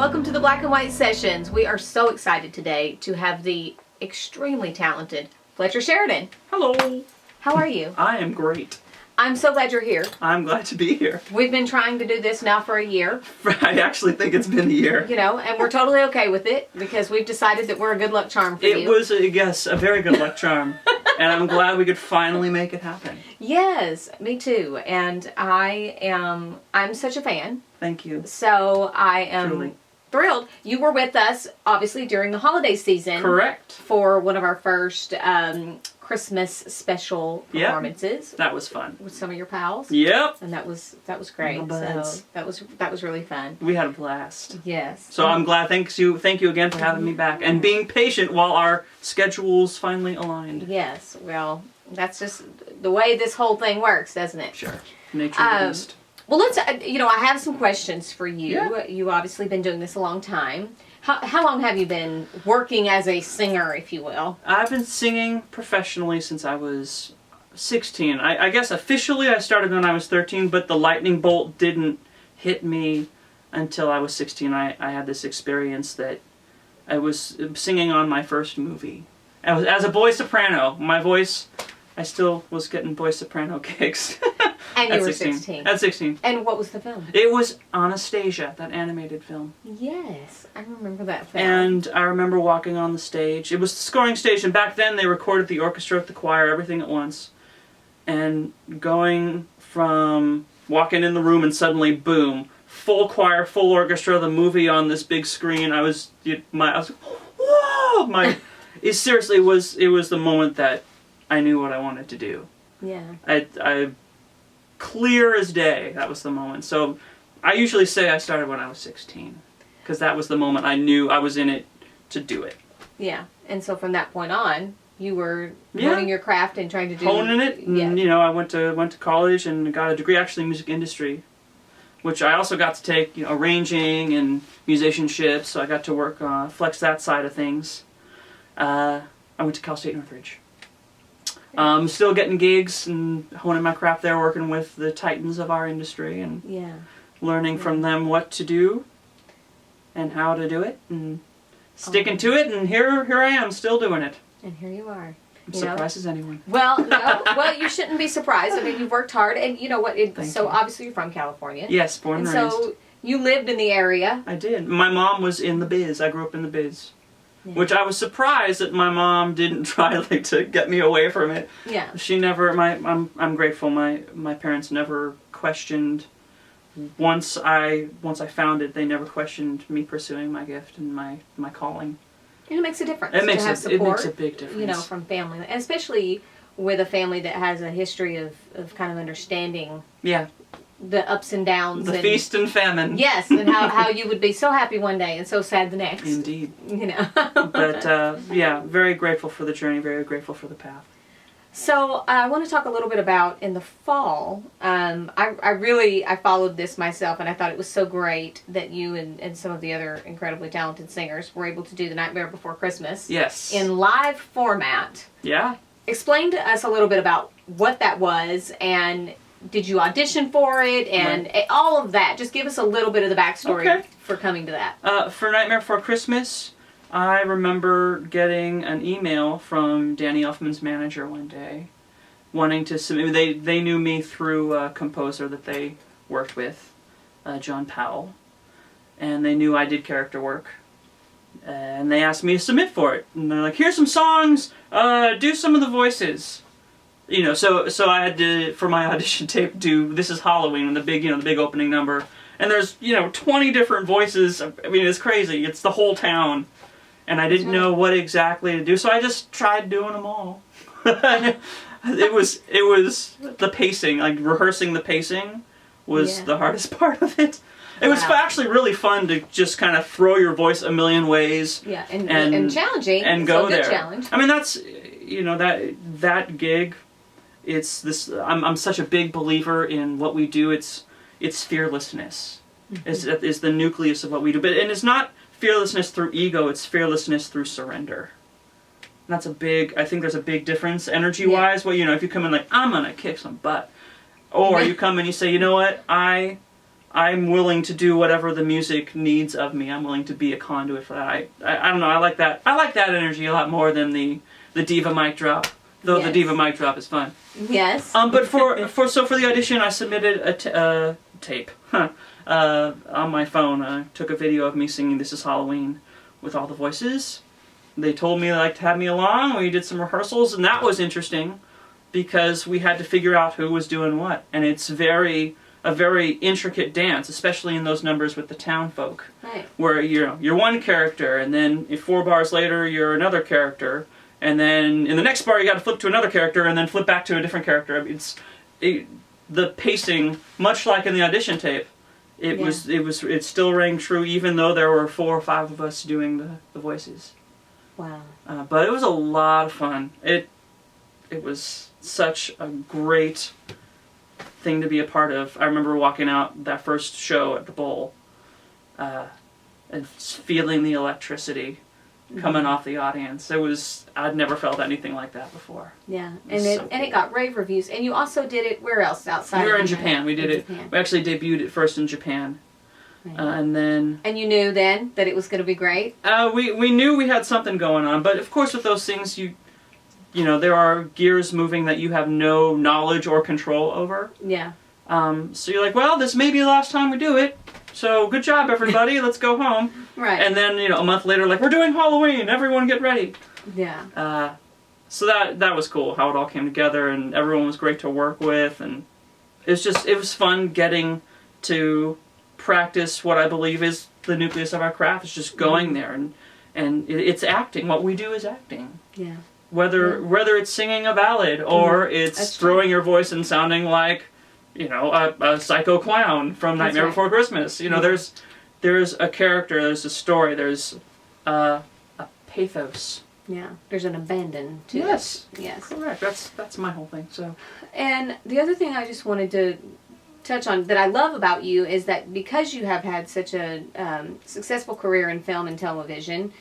welcome to the Black and White Sessions. We are so excited today to have the extremely talented Fletcher Sheridan. Hello. How are you? I am great. I'm so glad you're here. I'm glad to be here. We've been trying to do this now for a year. I actually think it's been a year. You know, and we're totally okay with it because we've decided that we're a good luck charm for you. It was, yes, a very good luck charm. And I'm glad we could finally make it happen. Yes, me too. And I'm such a fan. Thank you. So I am Truly thrilled. You were with us, obviously, during the holiday season. Correct. For one of our first Christmas special performances. That was fun. With some of your pals. Yep. And that was great. So that was really fun. We had a blast. Yes. So I'm glad. Thank you again for having me back and being patient while our schedules finally aligned. Yes. Well, that's just the way this whole thing works, doesn't it? Sure. Nature of the beast. Well, let's. I have some questions for you. Yeah. You've obviously been doing this a long time. How long have you been working as a singer, if you will? I've been singing professionally since I was 16. I guess officially I started when I was 13, but the lightning bolt didn't hit me until I was 16. I had this experience that I was singing on my first movie. As a boy soprano. My voice, I still was getting boy soprano gigs. And you were 16. At 16. And what was the film? It was Anastasia, that animated film. Yes, I remember that film. And I remember walking on the stage. It was the scoring stage, and back then they recorded the orchestra with the choir, everything at once. And going from walking in the room and suddenly, boom, full choir, full orchestra, the movie on this big screen. I was like, whoa! It was the moment that I knew what I wanted to do. Yeah. I clear as day, that was the moment. So I usually say I started when I was 16 because that was the moment I knew I was in it to do it. Yeah, and so from that point on, you were learning your craft and trying to do honing it. Yeah. And, I went to college and got a degree actually in music industry, which I also got to take arranging and musicianship. So I got to work flex that side of things. I went to Cal State Northridge. Still getting gigs and honing my craft there, working with the titans of our industry and learning from them what to do and how to do it and sticking to it. And here I am, still doing it. And here you are. I'm surprised as anyone. Well, no, well, you shouldn't be surprised. I mean, you've worked hard, and you know what? Thank you. Obviously you're from California. Yes, born and raised. So you lived in the area. I did. My mom was in the biz. I grew up in the biz. Yeah. Which I was surprised that my mom didn't try to get me away from it. Yeah. She never. I'm grateful. My parents never questioned. Once I found it, they never questioned me pursuing my gift and my calling. And it makes a difference. It makes support, it makes a big difference. From family, and especially with a family that has a history of kind of understanding. Yeah. The ups and downs. The feast and famine. Yes, and how you would be so happy one day and so sad the next. Indeed. But, very grateful for the journey, very grateful for the path. So, I want to talk a little bit about in the fall. I followed this myself, and I thought it was so great that you and some of the other incredibly talented singers were able to do The Nightmare Before Christmas. Yes. In live format. Yeah. Explain to us a little bit about what that was, and did you audition for it, and all of that. Just give us a little bit of the backstory for coming to that. For Nightmare Before Christmas, I remember getting an email from Danny Elfman's manager one day, wanting to submit. They knew me through a composer that they worked with, John Powell, and they knew I did character work. And they asked me to submit for it. And they're like, "Here's some songs. Do some of the voices." So I had to, for my audition tape, do This Is Halloween, the big opening number. And there's, 20 different voices. I mean, it's crazy. It's the whole town. And I didn't know what exactly to do, so I just tried doing them all. It was the pacing, like rehearsing the pacing was the hardest part of it. It was actually really fun to just kind of throw your voice a million ways. Yeah, and challenging. And go there. Challenge. I mean, that's, that gig, it's this, I'm such a big believer in what we do. It's fearlessness is the nucleus of what we do. And it's not fearlessness through ego, it's fearlessness through surrender. And that's I think there's a big difference energy-wise. Well, if you come in like, I'm gonna kick some butt. Or you come and you say, you know what, I I'm willing to do whatever the music needs of me. I'm willing to be a conduit for that. I don't know. I like that. I like that energy a lot more than the diva mic drop. Though the diva mic drop is fun. Yes. But for the audition, I submitted a tape on my phone. I took a video of me singing "This Is Halloween" with all the voices. They told me to have me along. We did some rehearsals, and that was interesting because we had to figure out who was doing what, and it's a very intricate dance, especially in those numbers with the town folk, right. Where you're one character, and then 4 bars later you're another character, and then in the next bar you got to flip to another character, and then flip back to a different character. I mean, the pacing, much like in the audition tape, it still rang true, even though there were 4 or 5 of us doing the voices. Wow. But it was a lot of fun. It was such a great thing to be a part of. I remember walking out that first show at the Bowl and feeling the electricity coming off the audience. I'd never felt anything like that before. Yeah, and it got rave reviews. And you also did it where else outside? We were in Japan. We did it. We actually debuted it first in Japan. Right. And then... And you knew then that it was going to be great? We knew we had something going on, but of course with those things you know, there are gears moving that you have no knowledge or control over. Yeah. So you're like, well, this may be the last time we do it, so good job everybody, let's go home. Right. And then, a month later, we're doing Halloween, everyone get ready. Yeah. So that was cool, how it all came together, and everyone was great to work with, and it was fun getting to practice what I believe is the nucleus of our craft. It's just going there, and it's acting. What we do is acting. Yeah. Whether it's singing a ballad or it's throwing your voice and sounding like, a psycho clown from Nightmare Before Christmas. There's a character, there's a story, there's a pathos. Yeah, there's an abandon to it. Yes. Correct. That's my whole thing. So. And the other thing I just wanted to touch on that I love about you is that because you have had such a successful career in film and television,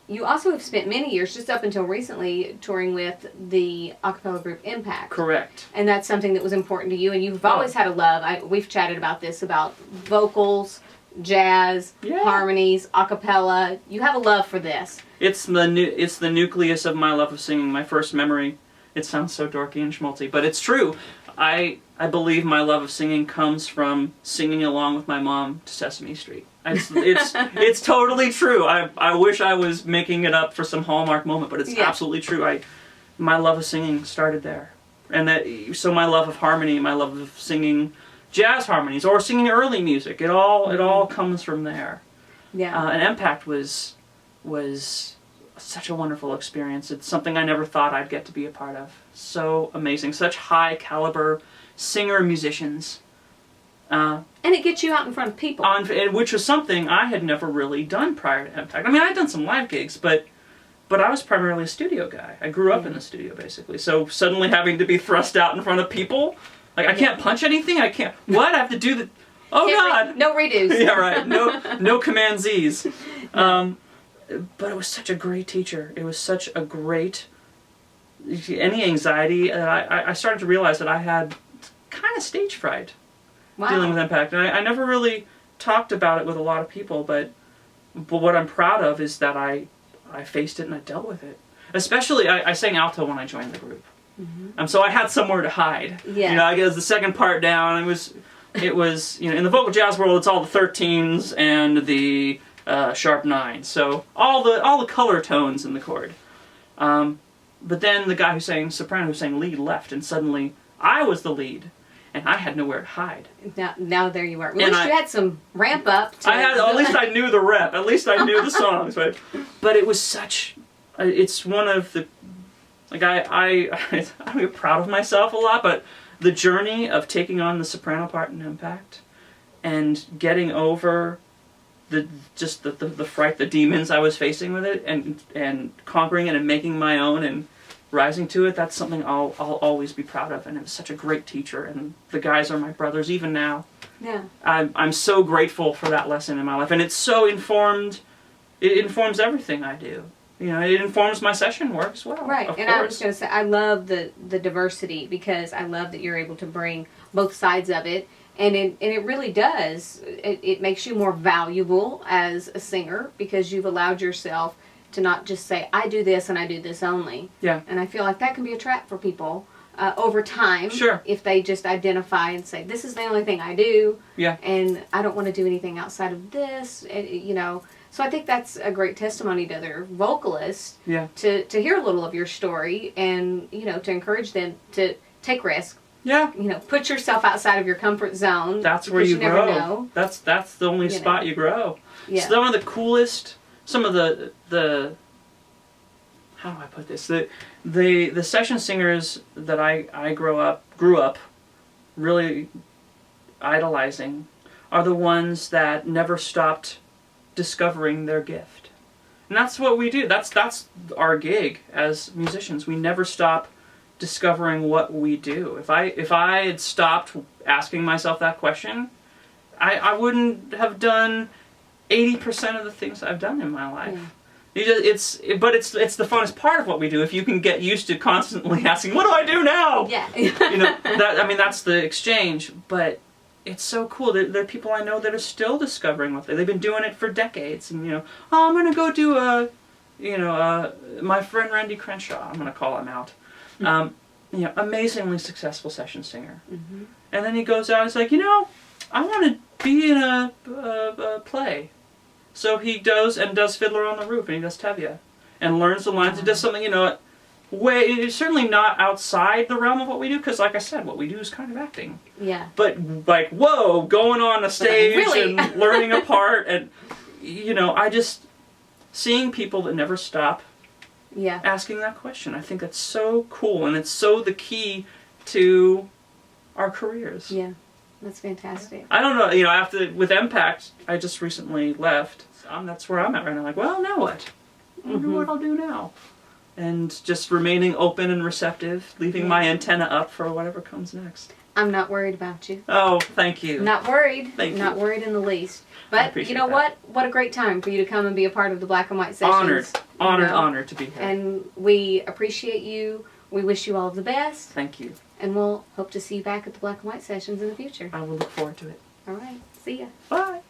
you also have spent many years, just up until recently, touring with the a cappella group m-pact. Correct. And that's something that was important to you, and you've always had a love. We've chatted about this, about vocals, jazz, harmonies, a cappella. You have a love for this. It's the nucleus of my love of singing. My first memory. It sounds so dorky and schmaltzy, but it's true. I believe my love of singing comes from singing along with my mom to Sesame Street. It's totally true. I wish I was making it up for some Hallmark moment, but it's absolutely true. My love of singing started there, and so my love of harmony, my love of singing jazz harmonies or singing early music, it all comes from there. Yeah. And m-pact was such a wonderful experience. It's something I never thought I'd get to be a part of. So amazing. Such high caliber singer-musicians. And it gets you out in front of people. Which was something I had never really done prior to m-pact. I mean, I'd done some live gigs, but I was primarily a studio guy. I grew up in the studio, basically. So suddenly having to be thrust out in front of people, I can't punch anything, I can't... What? I have to do the... Oh, God! No redos. Yeah, right. No Command Zs. But it was such a great teacher. It was such a great... Any anxiety, I started to realize that I had kind of stage fright dealing with m-pact. And I never really talked about it with a lot of people, but what I'm proud of is that I faced it and I dealt with it. Especially, I sang alto when I joined the group. Mm-hmm. So I had somewhere to hide. Yeah. I guess the second part down, it was in the vocal jazz world, it's all the 13s and the sharp 9s. So all the color tones in the chord. But then the guy who sang soprano, who sang lead, left, and suddenly I was the lead, and I had nowhere to hide. Now there you are. At least you had some ramp up. At least I knew the rep. At least I knew the songs. But it was such. It's one of the. I'm proud of myself a lot, but the journey of taking on the soprano part in m-pact and getting over the fright, the demons I was facing with it, and conquering it and making my own and rising to it, that's something I'll always be proud of. And it was such a great teacher, and the guys are my brothers even now. Yeah. I'm so grateful for that lesson in my life, and it's so informed. It informs everything I do. it informs my session work as well. Right, of and course. I was going to say, I love the diversity, because I love that you're able to bring both sides of it, and it really does. It makes you more valuable as a singer, because you've allowed yourself to not just say, I do this and I do this only. Yeah. And I feel like that can be a trap for people over time. Sure. If they just identify and say, this is the only thing I do. Yeah. And I don't want to do anything outside of this, So I think that's a great testimony to other vocalists. Yeah. To hear a little of your story, and to encourage them to take risks. Yeah. Put yourself outside of your comfort zone. That's where you never grow. know. That's the only spot you grow. Yeah. Some of the coolest, some of the how do I put this? The session singers that I grew up really idolizing are the ones that never stopped discovering their gift. And that's what we do. That's our gig as musicians. We never stop discovering what we do. If I had stopped asking myself that question, I wouldn't have done 80% of the things I've done in my life. It's the funnest part of what we do. If you can get used to constantly asking, "What do I do now?" Yeah. That's the exchange. But it's so cool. There are people I know that are still discovering what they've been doing it for decades. And I'm gonna go do my friend Randy Crenshaw. I'm gonna call him out. Amazingly successful session singer. Mm-hmm. And then he goes out and he's like, I want to be in a play. So he does Fiddler on the Roof, and he does Tevye, and learns the lines, and does something, certainly not outside the realm of what we do, because like I said, what we do is kind of acting. Yeah. But like, whoa, going on a stage really? and learning a part, and I just seeing people that never stop asking that question. I think that's so cool, and it's so the key to our careers. Yeah, that's fantastic. I don't know, with m-pact, I just recently left. That's where I'm at right now. Like, well, now what? I wonder what I'll do now. And just remaining open and receptive, leaving my antenna up for whatever comes next. I'm not worried about you. Oh, thank you. Not worried. Thank you. Not worried in the least. But you know that. what? A great time for you to come and be a part of the Black and White Sessions. Honored to be here. And we appreciate you. We wish you all the best. Thank you. And we'll hope to see you back at the Black and White Sessions in the future. I will look forward to it. All right. See ya. Bye.